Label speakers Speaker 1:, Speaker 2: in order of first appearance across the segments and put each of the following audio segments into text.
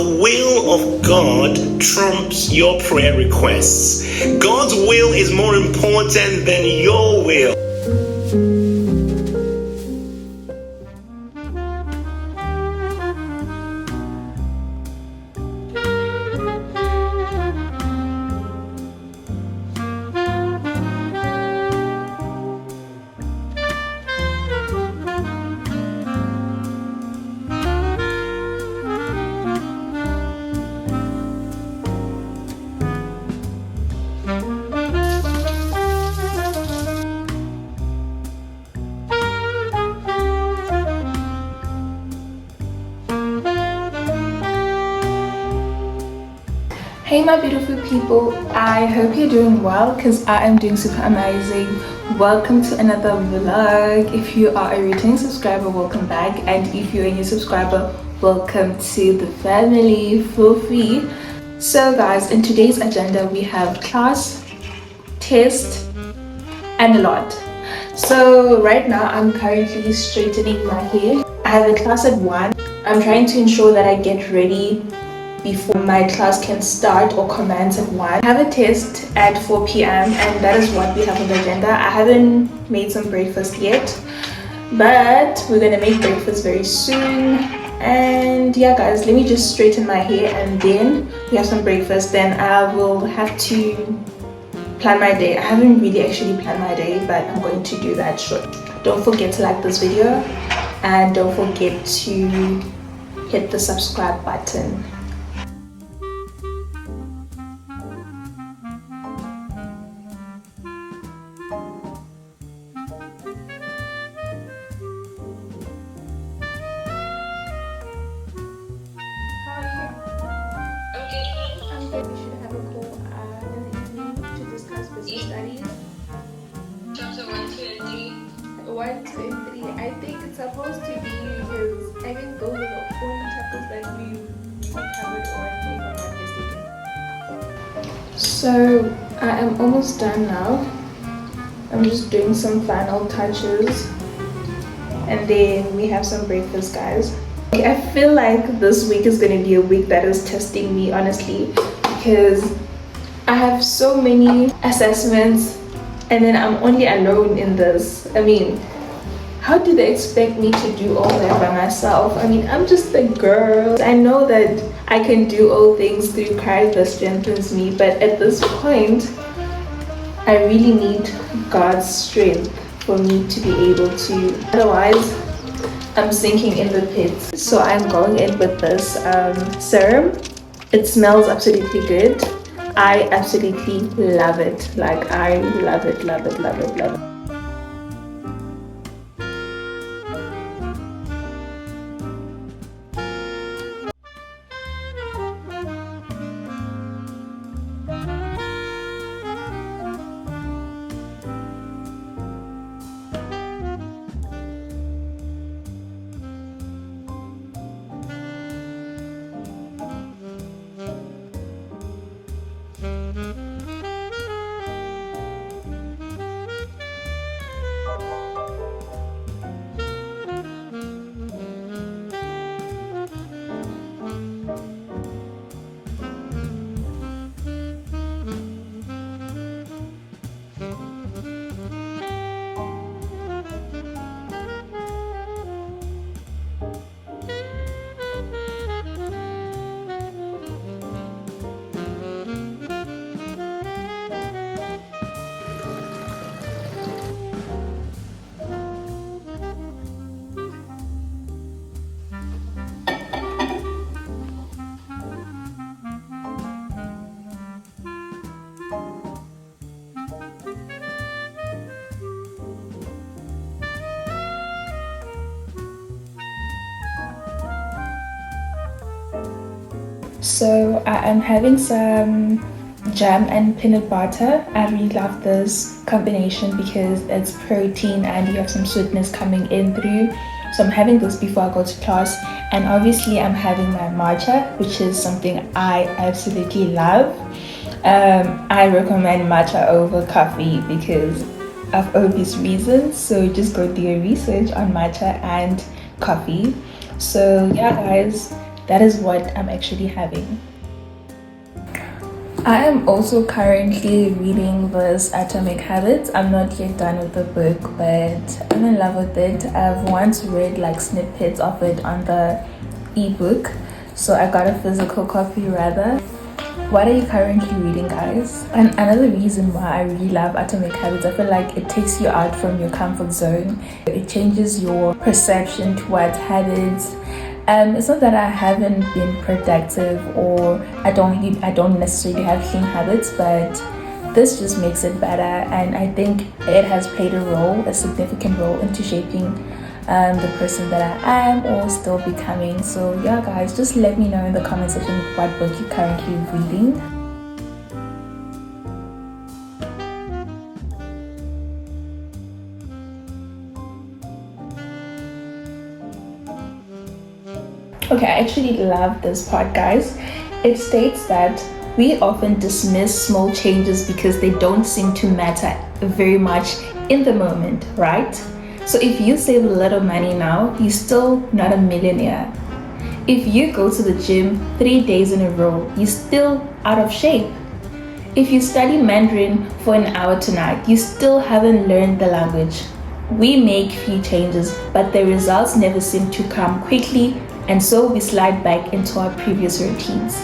Speaker 1: The will of God trumps your prayer requests. God's will is more important than your will.
Speaker 2: Hey my beautiful people, I hope you're doing well because I am doing super amazing. Welcome to another vlog. If you are a returning subscriber, welcome back, and if you're a new subscriber, welcome to the family. Feel free. So guys, in today's agenda we have class, test, and a lot. So right now I'm currently straightening my hair. I have a class at 1. I'm trying to ensure that I get ready before my class can start or commence at 1. I have a test at 4 p.m. and that is what we have on the agenda. I haven't made some breakfast yet, but we're gonna make breakfast very soon. And yeah guys, let me just straighten my hair and then we have some breakfast. Then I will have to plan my day. I haven't really actually planned my day, but I'm going to do that short. Don't forget to like this video and don't forget to hit the subscribe button. We should have a call in the evening to discuss business studies.
Speaker 3: Chapter 1, 2, and 3.
Speaker 2: 1, 2, and 3. I think it's supposed to be because I think those are the only chapters that we covered, or I think I'm not mistaken. So I am almost done now. I'm just doing some final touches and then we have some breakfast, guys. I feel like this week is going to be a week that is testing me, honestly, because I have so many assessments and then I'm only alone in this. I mean, how do they expect me to do all that by myself? I mean, I'm just a girl. I know that I can do all things through Christ that strengthens me, but at this point, I really need God's strength for me to be able to. Otherwise, I'm sinking in the pit. So I'm going in with this serum. It smells absolutely good. I absolutely love it. Like, I love it, love it, love it, love it. So I am having some jam and peanut butter. I really love this combination because it's protein and you have some sweetness coming in through. So I'm having this before I go to class, and obviously I'm having my matcha, which is something I absolutely love. I recommend matcha over coffee because of obvious reasons, so just go do your research on matcha and coffee. So yeah guys, that is what I'm actually having. I am also currently reading this Atomic Habits. I'm not yet done with the book, but I'm in love with it. I've once read like snippets of it on the ebook, so I got a physical copy rather. What are you currently reading, guys? And another reason why I really love Atomic Habits, I feel like it takes you out from your comfort zone. It changes your perception towards habits. It's not that I haven't been productive or I don't necessarily have clean habits, but this just makes it better, and I think it has played a significant role into shaping the person that I am or still becoming. So yeah, guys, just let me know in the comment section what book you're currently reading. Okay, I actually love this part, guys. It states that we often dismiss small changes because they don't seem to matter very much in the moment, right? So if you save a little money now, you're still not a millionaire. If you go to the gym 3 days in a row, you're still out of shape. If you study Mandarin for an hour tonight, you still haven't learned the language. We make few changes, but the results never seem to come quickly, and so we slide back into our previous routines.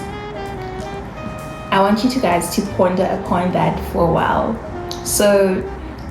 Speaker 2: I want you guys to ponder upon that for a while. So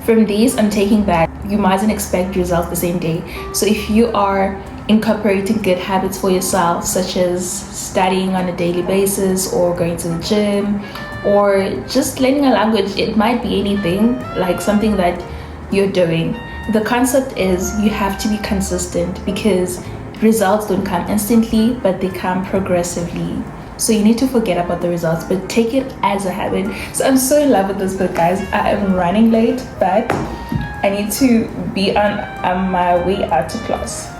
Speaker 2: from these, I'm taking that you mustn't expect results the same day. So if you are incorporating good habits for yourself, such as studying on a daily basis or going to the gym or just learning a language, it might be anything, like something that you're doing. The concept is you have to be consistent because results don't come instantly, but they come progressively. So you need to forget about the results, but take it as a habit. So I'm so in love with this book, guys. I am running late, but I need to be on my way out to class.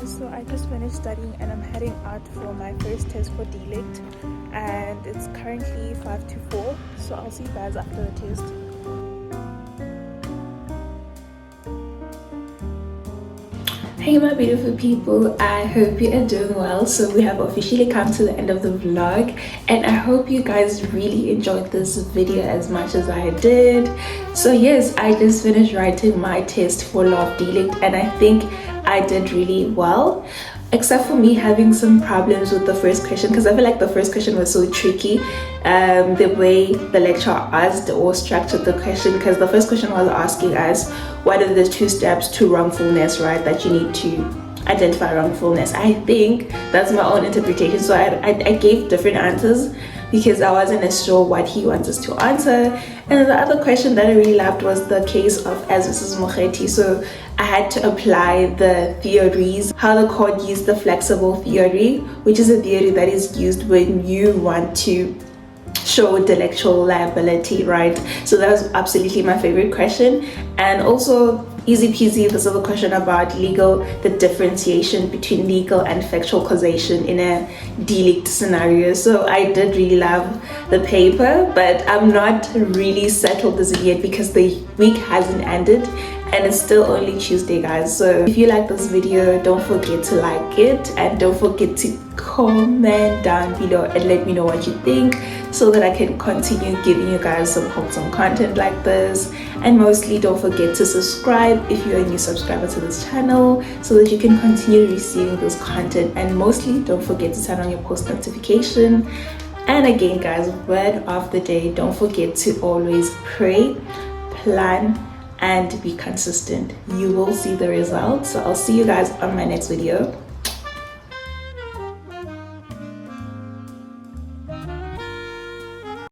Speaker 2: So I just finished studying and I'm heading out for my first test for DLICT, and it's currently 5 to 4, so I'll see you guys after the test. Hey my beautiful people, I hope you are doing well. So we have officially come to the end of the vlog, and I hope you guys really enjoyed this video as much as I did. So yes, I just finished writing my test for Law of DLICT, and I think I did really well, except for me having some problems with the first question, because I feel like the first question was so tricky, the way the lecturer asked or structured the question, because the first question was asking us what are the 2 steps to wrongfulness, right, that you need to identify wrongfulness. I think that's my own interpretation, so I gave different answers because I wasn't as sure what he wants us to answer. And the other question that I really loved was the case of as Mrs. Mokheti. So I had to apply the theories, how the court used the flexible theory, which is a theory that is used when you want to show intellectual liability, right? So that was absolutely my favorite question. And also easy peasy, this other question about the differentiation between legal and factual causation in a DLICT scenario. So I did really love the paper, but I'm not really settled as of yet because the week hasn't ended and it's still only Tuesday, guys. So if you like this video, don't forget to like it, and don't forget to comment down below and let me know what you think, so that I can continue giving you guys some wholesome content like this. And mostly, don't forget to subscribe if you're a new subscriber to this channel, so that you can continue receiving this content. And mostly, don't forget to turn on your post notification. And again, guys, word of the day, don't forget to always pray, plan, and be consistent. You will see the results. So I'll see you guys on my next video.